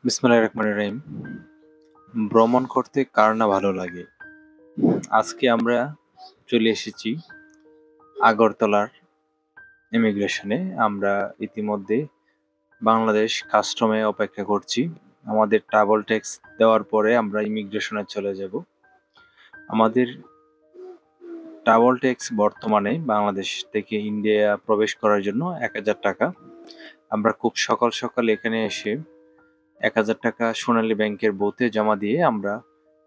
বিসমিল্লাহির রহমানির রহিম। ভ্রমণ করতে কার না ভালো লাগে। আজকে আমরা চলে এসেছি আগরতলার ইমিগ্রেশনে। আমরা ইতিমধ্যে বাংলাদেশ কাস্টমে অপেক্ষা করছি। আমাদের ট্রাভেল ট্যাক্স দেওয়ার পরে আমরা ইমিগ্রেশনে চলে যাব। আমাদের ট্রাভেল ট্যাক্স বর্তমানে বাংলাদেশ থেকে ইন্ডিয়া প্রবেশ করার জন্য 1000 টাকা। আমরা খুব সকাল সকাল এখানে এসে 1000 টাকা সোনালী ব্যাংকের বুথে জমা দিয়ে আমরা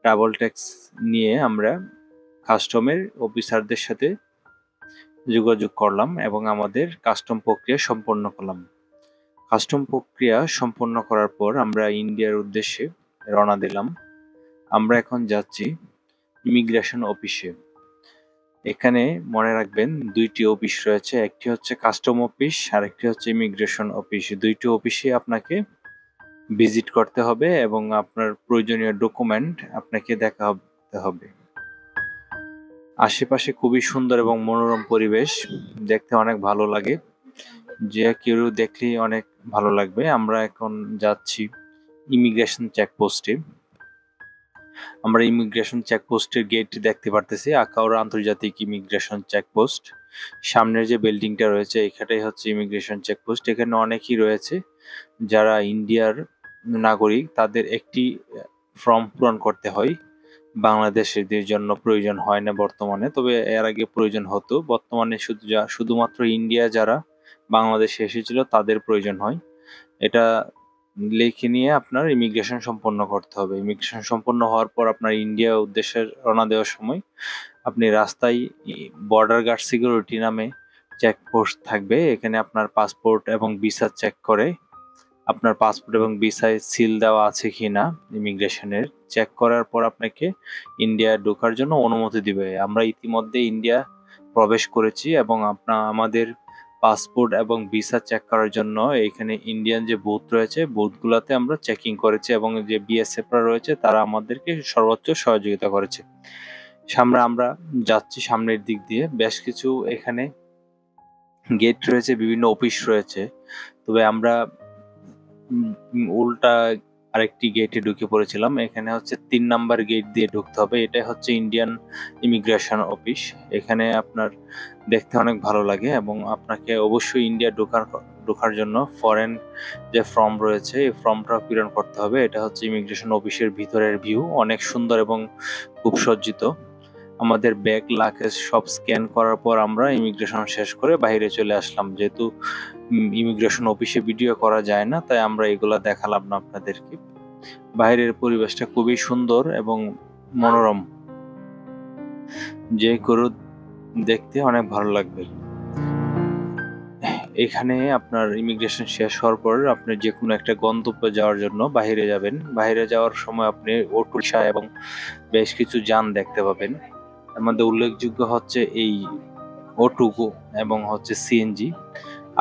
ট্রাভেল ট্যাক্স নিয়ে আমরা কাস্টমের অফিসারদের সাথে যোগাযোগ করলাম এবং আমাদের কাস্টম প্রক্রিয়া সম্পন্ন করলাম। কাস্টম প্রক্রিয়া সম্পন্ন করার পর আমরা ইন্ডিয়ার উদ্দেশ্যে রওনা দিলাম। আমরা এখন যাচ্ছি ইমিগ্রেশন অফিসে। এখানে মনে রাখবেন দুইটি অফিস রয়েছে, একটি হচ্ছে কাস্টম অফিস আর একটি হচ্ছে ইমিগ্রেশন অফিস। দুইটি অফিসে আপনাকে ভিজিট করতে হবে এবং আপনার প্রয়োজনীয় ডকুমেন্ট আপনাকে দেখাতে হবে। আশেপাশে খুবই সুন্দর এবং মনোরম পরিবেশ, দেখতে অনেক ভালো লাগে, যে কেউ দেখলেই অনেক ভালো লাগবে। আমরা এখন যাচ্ছি ইমিগ্রেশন চেকপোস্টে। আমরা ইমিগ্রেশন চেকপোস্টের গেট দেখতে পারতেছি, আখাউড়া আন্তর্জাতিক ইমিগ্রেশন চেকপোস্ট। সামনের যে বিল্ডিংটা রয়েছে এখানেই হচ্ছে ইমিগ্রেশন চেকপোস্ট। এখানে অনেকেই রয়েছে যারা ইন্ডিয়ার নাগরিক, তাদের একটি ফর্ম পূরণ করতে হয়। বাংলাদেশিদের জন্য প্রয়োজন হয় না বর্তমানে, তবে এর আগে প্রয়োজন হতো। বর্তমানে শুধুমাত্র ইন্ডিয়া যারা বাংলাদেশে এসেছিল তাদের প্রয়োজন হয়। এটা লিখে নিয়ে আপনার ইমিগ্রেশন সম্পন্ন করতে হবে। ইমিগ্রেশন সম্পন্ন হওয়ার পর আপনার ইন্ডিয়া উদ্দেশ্যে রওনা দেওয়ার সময় আপনি রাস্তায় বর্ডার গার্ড সিকিউরিটি নামে চেকপোস্ট থাকবে। এখানে আপনার পাসপোর্ট এবং ভিসা চেক করে, আপনার পাসপোর্ট এবং ভিসায় সিল দেওয়া আছে কিনা ইমিগ্রেশনের চেক করার পর আপনাকে ইন্ডিয়া ঢোকার জন্য অনুমতি দিবে। আমরা ইতিমধ্যে ইন্ডিয়া প্রবেশ করেছি এবং আমাদের পাসপোর্ট এবং ভিসা চেক করার জন্য এখানে ইন্ডিয়ান যে বুথ রয়েছে বুথগুলোতে আমরা চেকিং করেছি এবং যে বিএসএফরা রয়েছে তারা আমাদেরকে সর্বোচ্চ সহযোগিতা করেছে। আমরা যাচ্ছি সামনের দিক দিয়ে। বেশ কিছু এখানে গেট রয়েছে, বিভিন্ন অফিস রয়েছে, তবে আমরা উল্টা আরেকটি গেটে ঢুকে পড়েছিলাম। এখানে হচ্ছে 3 নাম্বার গেট দিয়ে ঢুকতে হবে। এটা হচ্ছে ইন্ডিয়ান ইমিগ্রেশন অফিস। এখানে আপনার দেখতে অনেক ভালো লাগে এবং আপনাকে অবশ্যই ইন্ডিয়া ঢোকার জন্য ফরেন যে ফর্ম রয়েছে এই ফর্মটা পূরণ করতে হবে। এটা হচ্ছে ইমিগ্রেশন অফিসের ভিতরের ভিউ, অনেক সুন্দর এবং খুব সজ্জিত। আমাদের ব্যাগ লাগেজ সব স্ক্যান করার পর আমরা ইমিগ্রেশন শেষ করে বাইরে চলে আসলাম। যেহেতু ইমিগ্রেশন অফিসে ভিডিও করা যায় না, তাই আমরা এগুলা দেখালাম না আপনাদেরকে। বাইরের পরিবেশটা খুবই সুন্দর এবং মনোরম, যে করে দেখতে অনেক ভালো লাগবে। এখানে আপনার ইমিগ্রেশন শেষ হওয়ার পর আপনি যে কোনো একটা গন্তব্যে যাওয়ার জন্য বাইরে যাবেন। বাইরে যাওয়ার সময় আপনি অটো রিকশা এবং বেশ কিছু যান দেখতে পাবেন। এর মধ্যে উল্লেখযোগ্য হচ্ছে এই অটো এবং হচ্ছে সিএনজি।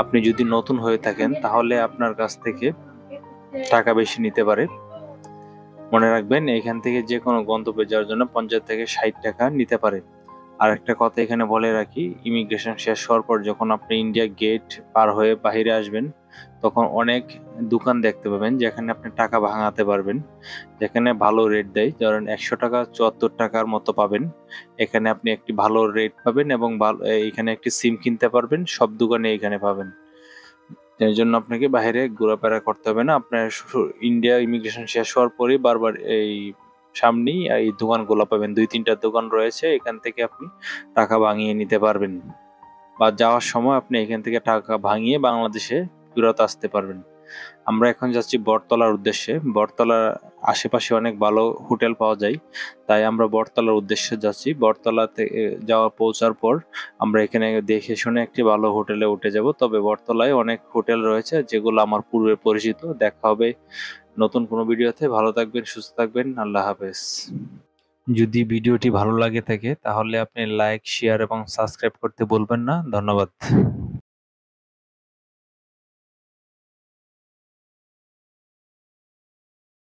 আপনি যদি নতুন হয়ে থাকেন তাহলে আপনার কাছ থেকে টাকা বেশি নিতে পারে। মনে রাখবেন এখান থেকে যে কোনো গন্তব্যে যাওয়ার জন্য 50 থেকে 60 টাকা নিতে পারে। আর একটা কথা এখানে বলে রাখি, ইমিগ্রেশন শেষ হওয়ার পর যখন আপনি ইন্ডিয়া গেট পার হয়ে বাইরে আসবেন তখন অনেক দোকান দেখতে পাবেন যেখানে আপনি টাকা ভাঙাতে পারবেন, যেখানে ভালো রেট দেয়। ধরেন 100 টাকা 74 টাকার মতো পাবেন। এখানে আপনি একটি ভালো রেট পাবেন এবং এখানে একটি সিম কিনতে পারবেন। সব দোকানে এখানে পাবেন। এর জন্য আপনাকে বাইরে ঘোরাফেরা করতে হবে না। আপনার ইন্ডিয়া ইমিগ্রেশন শেষ হওয়ার পরেই বারবার এই সামনেই এই দোকানগুলো পাবেন। 2-3টা দোকান রয়েছে, এখান থেকে আপনি টাকা ভাঙিয়ে নিতে পারবেন বা যাওয়ার সময় আপনি এখান থেকে টাকা ভাঙিয়ে বাংলাদেশে ফেরত আসতে পারবেন। আমরা এখন যাচ্ছি বটতলার উদ্দেশ্যে। বটতলার আশেপাশে অনেক ভালো হোটেল পাওয়া যায়, তাই আমরা বটতলার উদ্দেশ্যে যাচ্ছি। বটতলাতে পৌঁছার পর আমরা এখানে দেখে শুনে একটি ভালো হোটেলে উঠে যাব। তবে বটতলায় অনেক হোটেল রয়েছে যেগুলো আমার পূর্বে পরিচিত। দেখা হবে নতুন কোনো ভিডিওতে। ভালো থাকবেন, সুস্থ থাকবেন। আল্লাহ হাফেজ। যদি ভিডিওটি ভালো লাগে থাকে তাহলে আপনি লাইক, শেয়ার এবং সাবস্ক্রাইব করতে ভুলবেন না। ধন্যবাদ।